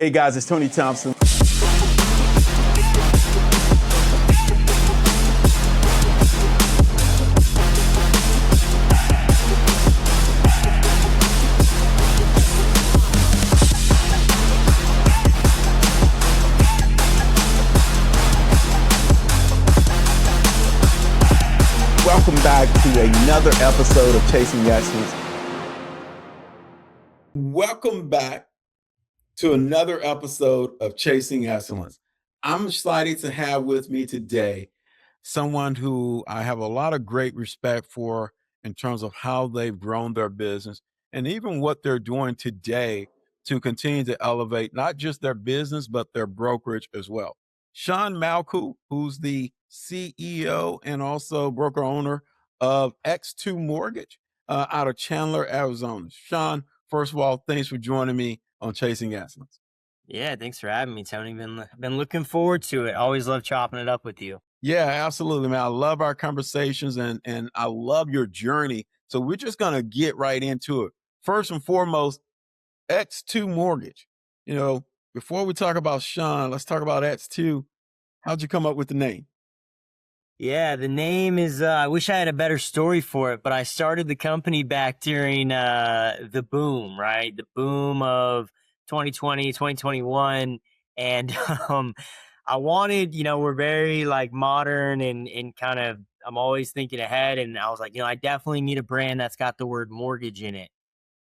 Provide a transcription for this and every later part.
Hey guys, it's Tony Thompson. Welcome back to another episode of Chasing Excellence. Welcome back to another episode of Chasing Excellence. I'm excited to have with me today someone who I have a lot of great respect for in terms of how they've grown their business and even what they're doing today to continue to elevate not just their business, but their brokerage as well. Shawn Malkou, who's the CEO and also broker owner of X2 Mortgage out of Chandler, Arizona. Shawn, first of all, thanks for joining me on Chasing Excellence. Yeah, thanks for having me, Tony. Been looking forward to it. Always love chopping it up with you. Yeah, absolutely, man. I love our conversations and I love your journey. So we're just gonna get right into it. First and foremost, X2 Mortgage. You know, before we talk about Shawn, let's talk about X2. How'd you come up with the name? Yeah, the name is, I wish I had a better story for it, but I started the company back during the boom, right? The boom of 2020, 2021. And I wanted, we're very like modern and kind of, I'm always thinking ahead. And I was like, I definitely need a brand that's got the word mortgage in it.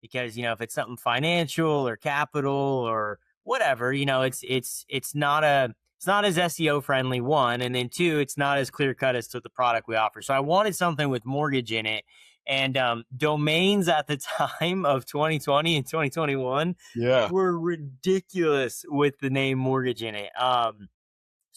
Because, if it's something financial or capital or whatever, it's not as SEO friendly, one, and then two, it's not as clear cut as to the product we offer. So I wanted something with mortgage in it. And domains at the time of 2020 and 2021 were ridiculous with the name mortgage in it. I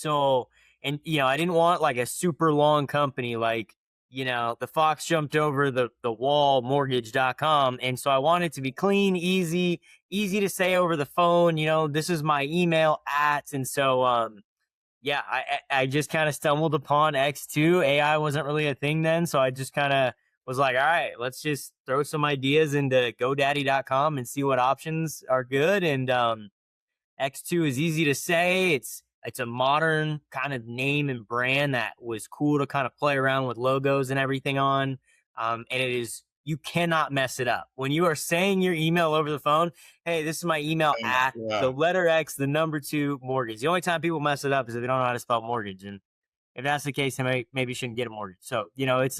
didn't want like a super long company like, the fox jumped over the wall mortgage.com. And so I wanted it to be clean, easy to say over the phone, this is my email at. And so, I just kind of stumbled upon X2. AI wasn't really a thing then. So I just kind of was like, all right, let's just throw some ideas into GoDaddy.com and see what options are good. And X2 is easy to say. It's a modern kind of name and brand that was cool to kind of play around with logos and everything on. And you cannot mess it up. When you are saying your email over the phone, hey, this is my email at the letter X, the number 2 mortgage. The only time people mess it up is if they don't know how to spell mortgage. And if that's the case, then maybe you shouldn't get a mortgage. So, it's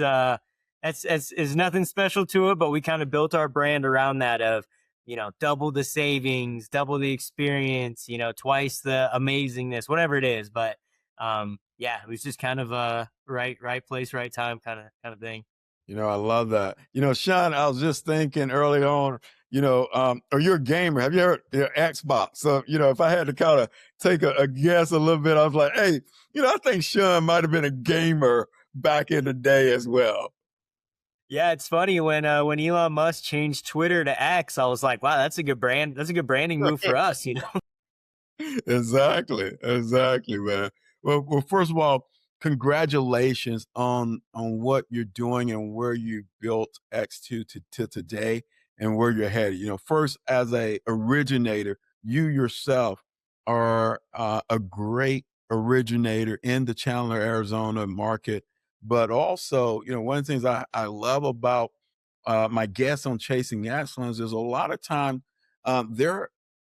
nothing special to it, but we kind of built our brand around that of, double the savings, double the experience, twice the amazingness, whatever it is. But it was just kind of a right place, right time kind of thing. I love that. Shawn, I was just thinking early on, are you a gamer? Have you ever Xbox? So, if I had to kind of take a guess a little bit, I was like, hey, I think Shawn might have been a gamer back in the day as well. Yeah, it's funny when Elon Musk changed Twitter to X, I was like, wow, that's a good brand. That's a good branding move for us, Exactly, man. Well, first of all, congratulations on what you're doing and where you built X2 to today and where you're headed. First as a originator, you yourself are a great originator in the Chandler, Arizona market. But also, one of the things I love about my guests on Chasing Excellence is a lot of time there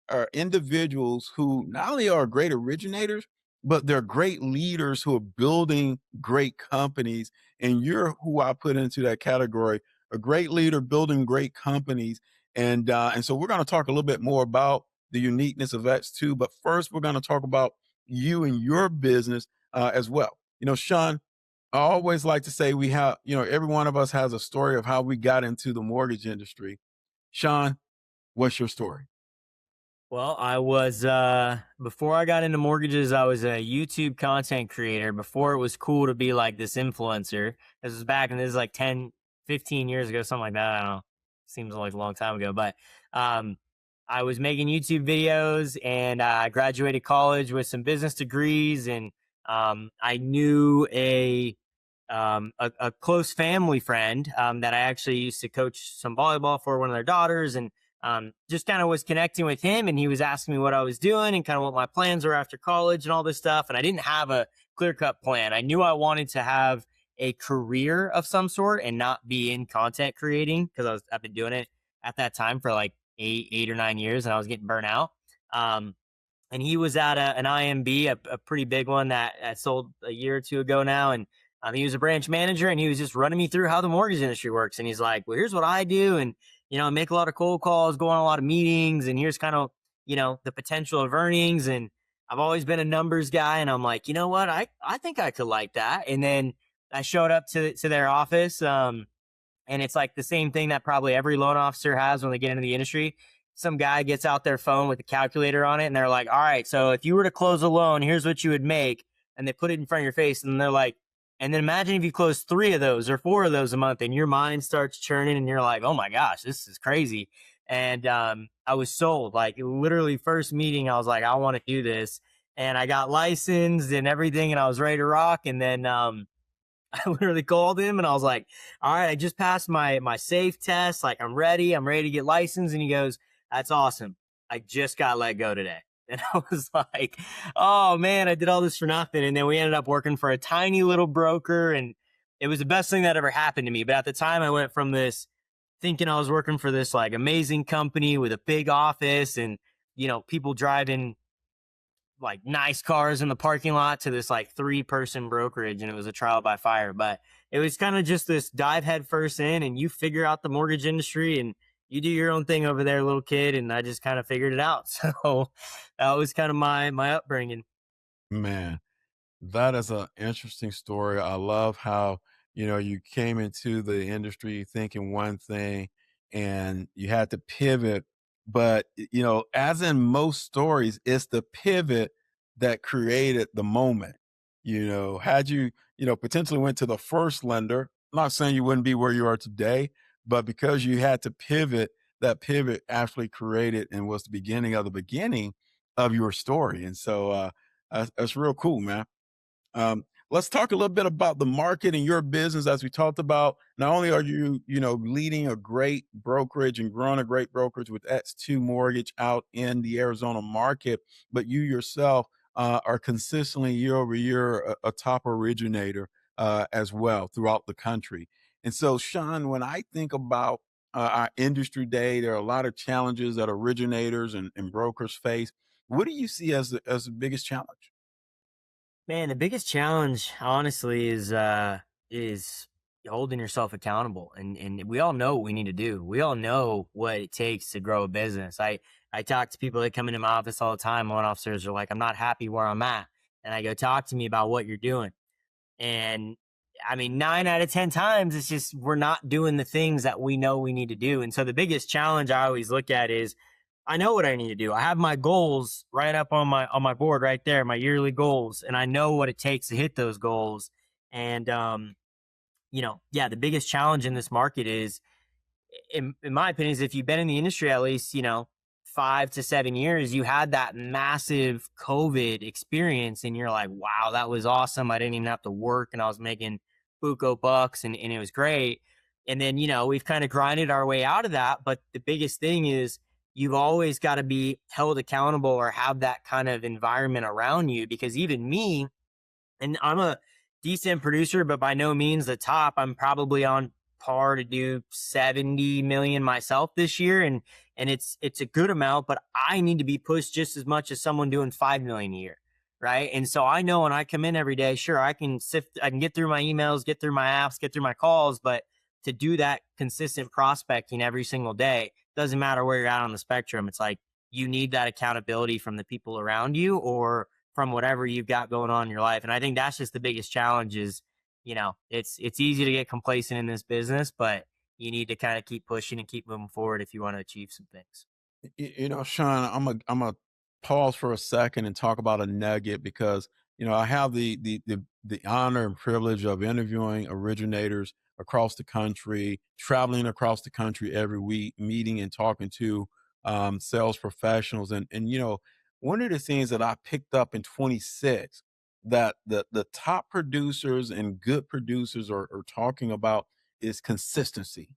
are individuals who not only are great originators, but they're great leaders who are building great companies. And you're who I put into that category, a great leader building great companies. And so we're going to talk a little bit more about the uniqueness of X2. But first, we're going to talk about you and your business as well. Shawn, I always like to say we have, every one of us has a story of how we got into the mortgage industry. Shawn, what's your story? Well, I was, before I got into mortgages, I was a YouTube content creator before it was cool to be like this influencer. This is like 10, 15 years ago, something like that. I don't know. Seems like a long time ago, but, I was making YouTube videos and I graduated college with some business degrees and, I knew a close family friend, that I actually used to coach some volleyball for one of their daughters. And just kind of was connecting with him, and he was asking me what I was doing and kind of what my plans were after college and all this stuff. And I didn't have a clear cut plan. I knew I wanted to have a career of some sort and not be in content creating because I've been doing it at that time for like 8 or 9 years, and I was getting burnt out. Um, and he was at an IMB, a pretty big one that sold a year or two ago now. And he was a branch manager, and he was just running me through how the mortgage industry works. And he's like, "Well, here's what I do, and I make a lot of cold calls, go on a lot of meetings, and here's kind of the potential of earnings." And I've always been a numbers guy, and I'm like, you know what, I think I could like that. And then I showed up to their office. And it's like the same thing that probably every loan officer has when they get into the industry. Some guy gets out their phone with a calculator on it, and they're like, "All right, so if you were to close a loan, here's what you would make." And they put it in front of your face, and they're like, and then imagine if you close 3 of those or 4 of those a month, and your mind starts churning, and you're like, "Oh my gosh, this is crazy." And I was sold. Like literally, first meeting, I was like, "I want to do this," and I got licensed and everything, and I was ready to rock. And then I literally called him, and I was like, "All right, I just passed my safe test. Like I'm ready. I'm ready to get licensed." And he goes, "That's awesome. I just got let go today." And I was like, "Oh man, I did all this for nothing." And then we ended up working for a tiny little broker, and it was the best thing that ever happened to me. But at the time I went from this thinking I was working for this like amazing company with a big office and, people driving like nice cars in the parking lot to this like 3-person brokerage, and it was a trial by fire. But it was kind of just this dive head first in, and you figure out the mortgage industry and you do your own thing over there, little kid. And I just kind of figured it out. So that was kind of my upbringing. Man, that is an interesting story. I love how, you came into the industry thinking one thing and you had to pivot. But, as in most stories, it's the pivot that created the moment. Had you, potentially went to the first lender, I'm not saying you wouldn't be where you are today, but because you had to pivot, that pivot actually created and was the beginning of the beginning of your story. And so, that's real cool, man. Let's talk a little bit about the market and your business. As we talked about, not only are you, leading a great brokerage and growing a great brokerage with X2 Mortgage out in the Arizona market, but you yourself are consistently year over year a top originator as well throughout the country. And so, Shawn, when I think about our industry day, there are a lot of challenges that originators and brokers face. What do you see as the biggest challenge? Man, the biggest challenge, honestly, is holding yourself accountable. And we all know what we need to do. We all know what it takes to grow a business. I talk to people that come into my office all the time. Loan officers are like, "I'm not happy where I'm at," and I go, "Talk to me about what you're doing." And I mean, 9 out of 10 times, it's just we're not doing the things that we know we need to do. And so the biggest challenge I always look at is I know what I need to do. I have my goals right up on my board right there, my yearly goals, and I know what it takes to hit those goals. And yeah, the biggest challenge in this market is in my opinion, is if you've been in the industry at least, 5 to 7 years, you had that massive COVID experience, and you're like, wow, that was awesome. I didn't even have to work, and I was making buco bucks, and it was great. And then, we've kind of grinded our way out of that. But the biggest thing is you've always got to be held accountable or have that kind of environment around you. Because even me, and I'm a decent producer, but by no means the top. I'm probably on par to do 70 million myself this year. And it's a good amount, but I need to be pushed just as much as someone doing 5 million a year. Right. And so I know when I come in every day, sure, I can get through my emails, get through my apps, get through my calls, but to do that consistent prospecting every single day, doesn't matter where you're at on the spectrum. It's like you need that accountability from the people around you or from whatever you've got going on in your life. And I think that's just the biggest challenge is, it's easy to get complacent in this business, but you need to kind of keep pushing and keep moving forward if you want to achieve some things. Shawn, I'm a pause for a second and talk about a nugget because I have the honor and privilege of interviewing originators across the country, traveling across the country every week, meeting and talking to sales professionals, and one of the things that I picked up in 26 that the top producers and good producers are talking about is consistency.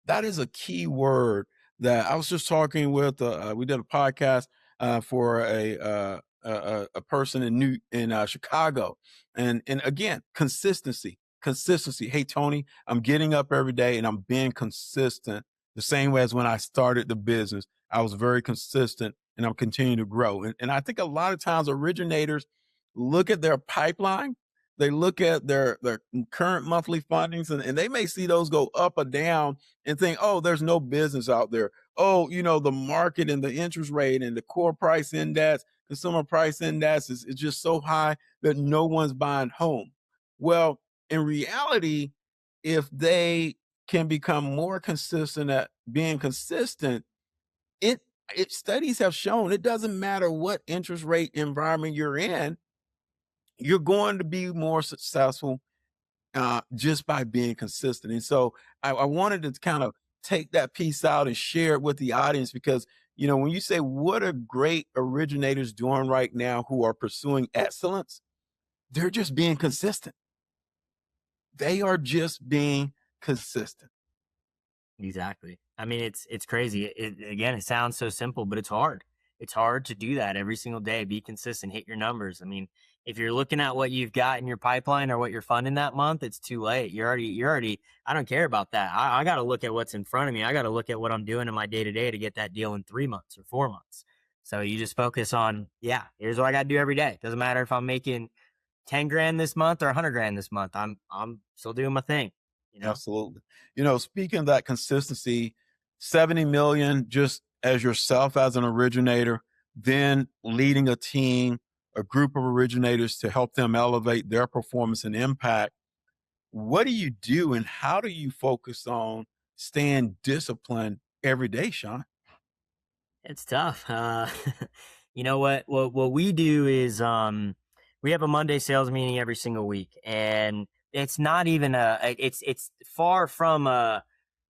That is a key word that I was just talking with, we did a podcast for a person in Chicago, and again, consistency. Hey Tony, I'm getting up every day and I'm being consistent. The same way as when I started the business, I was very consistent and I'm continuing to grow. And I think a lot of times originators look at their pipeline, they look at their current monthly fundings, and they may see those go up or down and think, oh, there's no business out there. Oh, the market and the interest rate and the core price index, consumer price index is just so high that no one's buying home. Well, in reality, if they can become more consistent at being consistent, it it studies have shown it doesn't matter what interest rate environment you're in, you're going to be more successful just by being consistent. And so I wanted to kind of take that piece out and share it with the audience because, when you say what are great originators doing right now who are pursuing excellence, they're just being consistent. They are just being consistent. Exactly. I mean, it's crazy. Again, it sounds so simple, but it's hard. It's hard to do that every single day. Be consistent, hit your numbers. I mean, if you're looking at what you've got in your pipeline or what you're funding that month, it's too late. You're already. I don't care about that. I got to look at what's in front of me. I got to look at what I'm doing in my day to day to get that deal in 3 months or 4 months. So you just focus on, yeah, here's what I got to do every day. Doesn't matter if I'm making 10 grand this month or 100 grand this month. I'm still doing my thing. You know. Absolutely. Speaking of that consistency, 70 million just as yourself as an originator, then leading a team, a group of originators to help them elevate their performance and impact. What do you do and how do you focus on staying disciplined every day, Sean? It's tough. You know what we do is we have a Monday sales meeting every single week, and it's not even it's far from a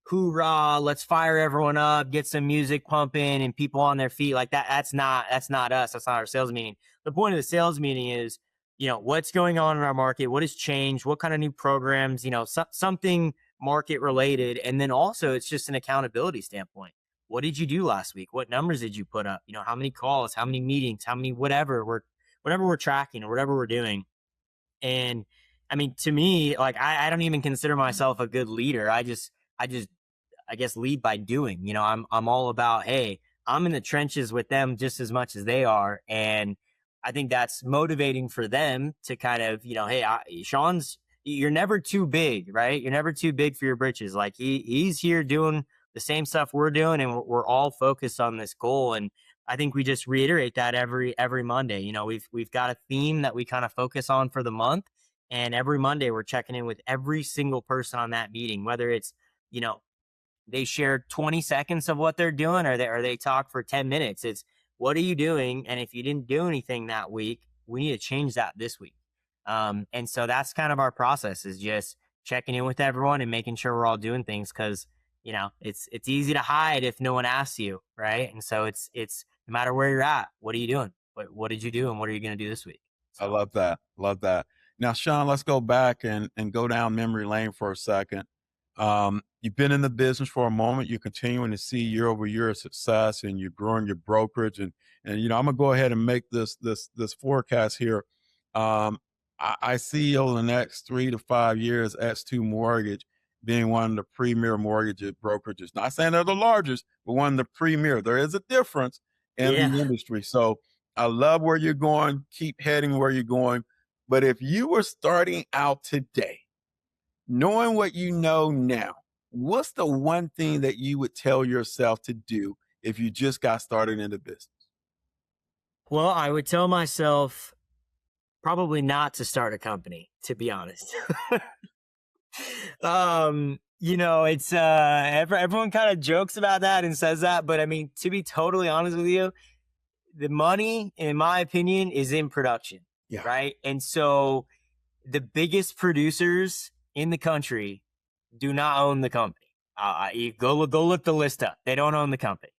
hoorah, let's fire everyone up, get some music pumping and people on their feet like that. That's not us. That's not our sales meeting. The point of the sales meeting is, what's going on in our market, what has changed, what kind of new programs, something market related, and then also it's just an accountability standpoint. What did you do last week? What numbers did you put up? How many calls, how many meetings, how many whatever we're tracking or whatever we're doing. And I mean, to me, like I don't even consider myself a good leader. I guess lead by doing. I'm all about, hey, I'm in the trenches with them just as much as they are, and I think that's motivating for them to kind of, hey, Sean's, you're never too big, right? You're never too big for your britches. Like he's here doing the same stuff we're doing, and we're all focused on this goal. And I think we just reiterate that every Monday. We've got a theme that we kind of focus on for the month, and every Monday we're checking in with every single person on that meeting, whether it's you know they share 20 seconds of what they're doing or they talk for 10 minutes. It's what are you doing? And if you didn't do anything that week, we need to change that this week. And so that's kind of our process, is just checking in with everyone and making sure we're all doing things. Cause it's easy to hide if no one asks you. Right. And so it's no matter where you're at, what are you doing? What did you do? And what are you going to do this week? I So love that. Love that. Now, Sean, let's go back and go down memory lane for a second. You've been in the business for a moment. You're continuing to see year over year success, and you're growing your brokerage. And I'm gonna go ahead and make this forecast here. I see over the next 3 to 5 years, X2 Mortgage being one of the premier mortgage brokerages. Not saying they're the largest, but one of the premier. There is a difference in yeah. the industry. So I love where you're going. Keep heading where you're going. But if you were starting out today, knowing what you know now, what's the one thing that you would tell yourself to do if you just got started in the business? Well, I would tell myself probably not to start a company, to be honest. It's everyone kind of jokes about that and says that, but I mean, to be totally honest with you, the money, in my opinion, is in production, Yeah. right? And so the biggest producers in the country do not own the company. You go look the list up. They don't own the company.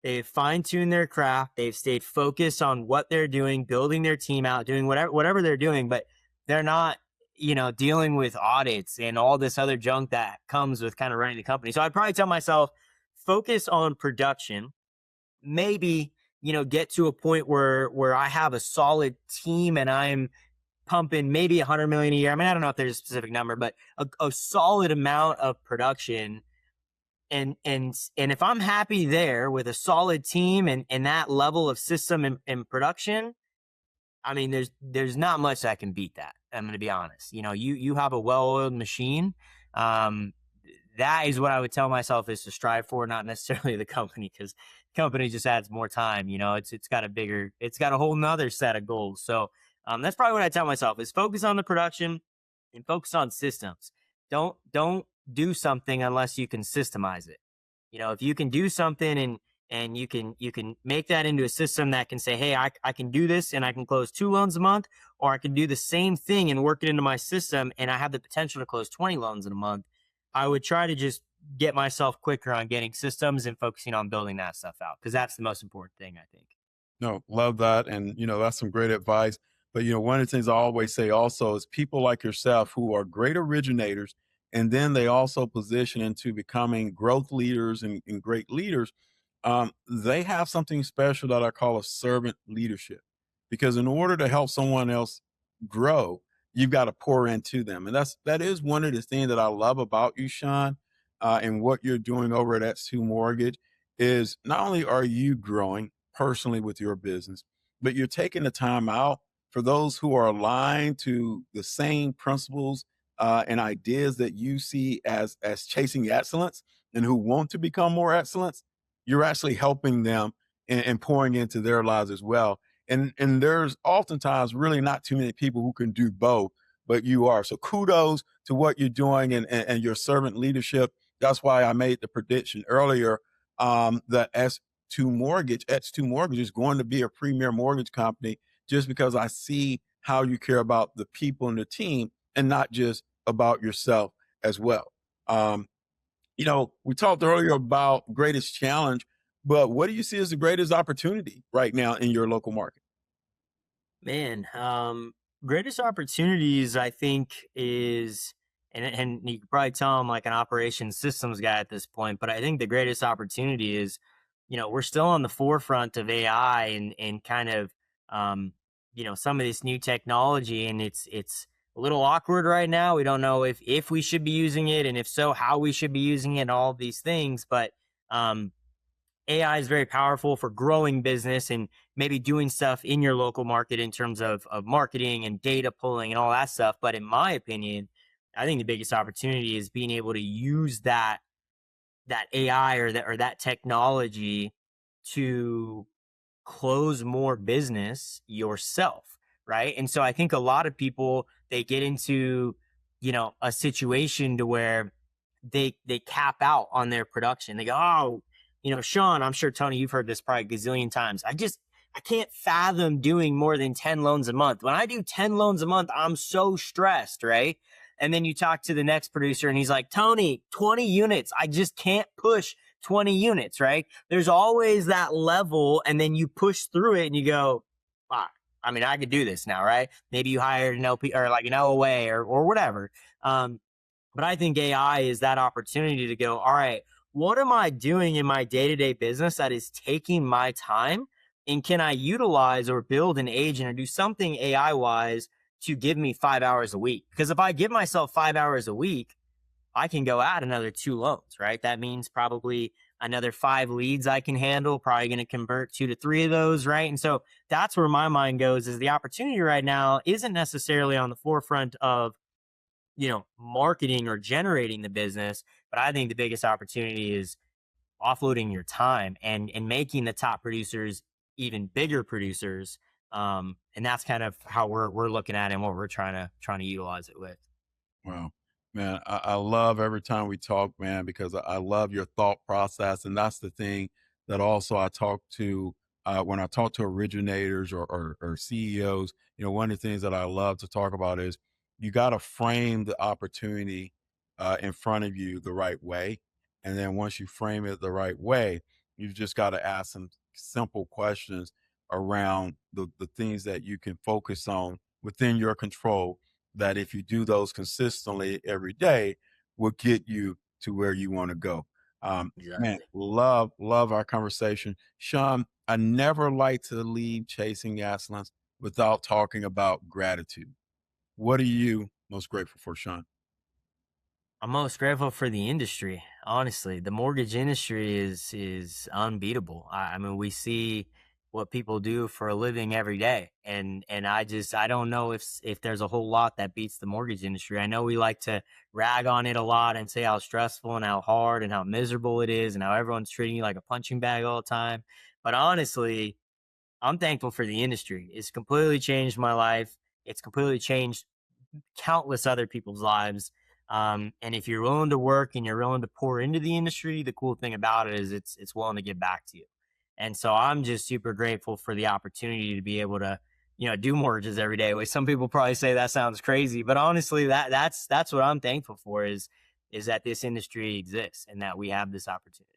They've fine-tuned their craft. They've stayed focused on what they're doing, building their team out, doing whatever they're doing, but they're not, dealing with audits and all this other junk that comes with kind of running the company. So I'd probably tell myself, focus on production, maybe, get to a point where I have a solid team and I'm pumping maybe 100 million a year. I mean, I don't know if there's a specific number, but a solid amount of production. And if I'm happy there with a solid team and that level of system and production, I mean, there's not much that can beat that. I'm going to be honest. You have a well-oiled machine. Um, that is what I would tell myself is to strive for, not necessarily the company, because company just adds more time. It's got a whole nother set of goals. So that's probably what I tell myself is focus on the production and focus on systems. Don't do something unless you can systemize it. If you can do something and you can make that into a system that can say, hey, I can do this and I can close 2 loans a month, or I can do the same thing and work it into my system and I have the potential to close 20 loans in a month. I would try to just get myself quicker on getting systems and focusing on building that stuff out, because that's the most important thing, I think. No, love that. And, that's some great advice. But, one of the things I always say also is people like yourself who are great originators, and then they also position into becoming growth leaders and great leaders. They have something special that I call a servant leadership, because in order to help someone else grow, you've got to pour into them. And that is one of the things that I love about you, Shawn, and what you're doing over at X2 Mortgage is not only are you growing personally with your business, but you're taking the time out for those who are aligned to the same principles and ideas that you see as chasing excellence and who want to become more excellence. You're actually helping them and pouring into their lives as well. And there's oftentimes really not too many people who can do both, but you are. So kudos to what you're doing and your servant leadership. That's why I made the prediction earlier that X2 Mortgage is going to be a premier mortgage company, just because I see how you care about the people and the team and not just about yourself as well. Um, we talked earlier about greatest challenge, but what do you see as the greatest opportunity right now in your local market? Man, greatest opportunities I think is, and you could probably tell I'm like an operations systems guy at this point, but I think the greatest opportunity is, we're still on the forefront of AI and kind of, some of this new technology, and it's a little awkward right now. We don't know if we should be using it, and if so, how we should be using it, and all of these things, but um AI is very powerful for growing business and maybe doing stuff in your local market in terms of marketing and data pulling and all that stuff. But in my opinion, I think the biggest opportunity is being able to use that AI or that technology to close more business yourself, right? And so I think a lot of people, they get into, a situation to where they cap out on their production. They go, oh, Shawn, I'm sure Tony, you've heard this probably a gazillion times. I can't fathom doing more than 10 loans a month. When I do 10 loans a month, I'm so stressed, right? And then you talk to the next producer and he's like, Tony, 20 units. I just can't push 20 units, right? There's always that level. And then you push through it and you go, wow, I mean, I could do this now, right? Maybe you hired an LP or like an LOA or whatever. But I think AI is that opportunity to go, all right, what am I doing in my day-to-day business that is taking my time? And can I utilize or build an agent or do something AI wise to give me 5 hours a week? Because if I give myself 5 hours a week, I can go add another 2 loans, right? That means probably another 5 leads I can handle, probably going to convert 2 to 3 of those, right? And so that's where my mind goes, is the opportunity right now isn't necessarily on the forefront of, marketing or generating the business, but I think the biggest opportunity is offloading your time and making the top producers even bigger producers. And that's kind of how we're looking at it and what we're trying to utilize it with. Wow. Man, I love every time we talk, man, because I love your thought process. And that's the thing that also I talk to when I talk to originators or CEOs. One of the things that I love to talk about is you got to frame the opportunity in front of you the right way. And then once you frame it the right way, you've just got to ask some simple questions around the things that you can focus on within your control, that if you do those consistently every day will get you to where you want to go. Man, Exactly. love our conversation. Shawn, I never like to leave Chasing Excellence without talking about gratitude. What are you most grateful for, Shawn? I'm most grateful for the industry. Honestly, the mortgage industry is unbeatable. I mean, we see what people do for a living every day, and I don't know if there's a whole lot that beats the mortgage industry. I know we like to rag on it a lot and say how stressful and how hard and how miserable it is, and how everyone's treating you like a punching bag all the time. But honestly, I'm thankful for the industry. It's completely changed my life. It's completely changed countless other people's lives. And if you're willing to work and you're willing to pour into the industry, the cool thing about it is it's willing to give back to you. And so I'm just super grateful for the opportunity to be able to, do mortgages every day. Which some people probably say that sounds crazy, but honestly, that's what I'm thankful for is that this industry exists and that we have this opportunity.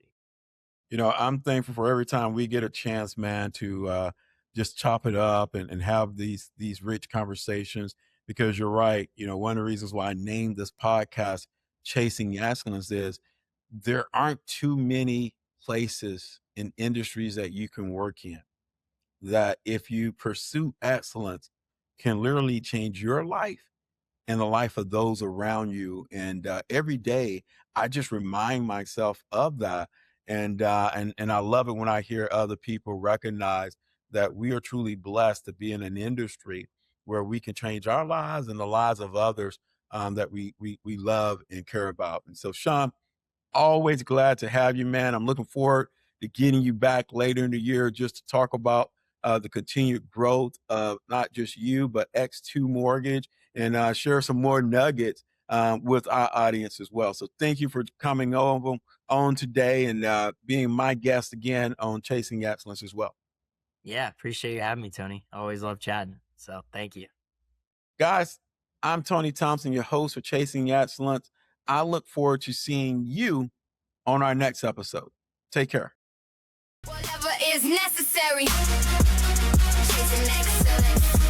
I'm thankful for every time we get a chance, man, to just chop it up and have these rich conversations. Because you're right, one of the reasons why I named this podcast "Chasing Excellence" is there aren't too many places and industries that you can work in that, if you pursue excellence, can literally change your life and the life of those around you. And every day, I just remind myself of that. And I love it when I hear other people recognize that we are truly blessed to be in an industry where we can change our lives and the lives of others that we love and care about. And so, Shawn, always glad to have you, man. I'm looking forward to getting you back later in the year just to talk about the continued growth of not just you, but X2 Mortgage, and share some more nuggets with our audience as well. So thank you for coming over on today and being my guest again on Chasing Excellence as well. Yeah, appreciate you having me, Tony. Always love chatting. So thank you. Guys, I'm Tony Thompson, your host for Chasing Excellence. I look forward to seeing you on our next episode. Take care. Whatever is necessary. Chasing excellence.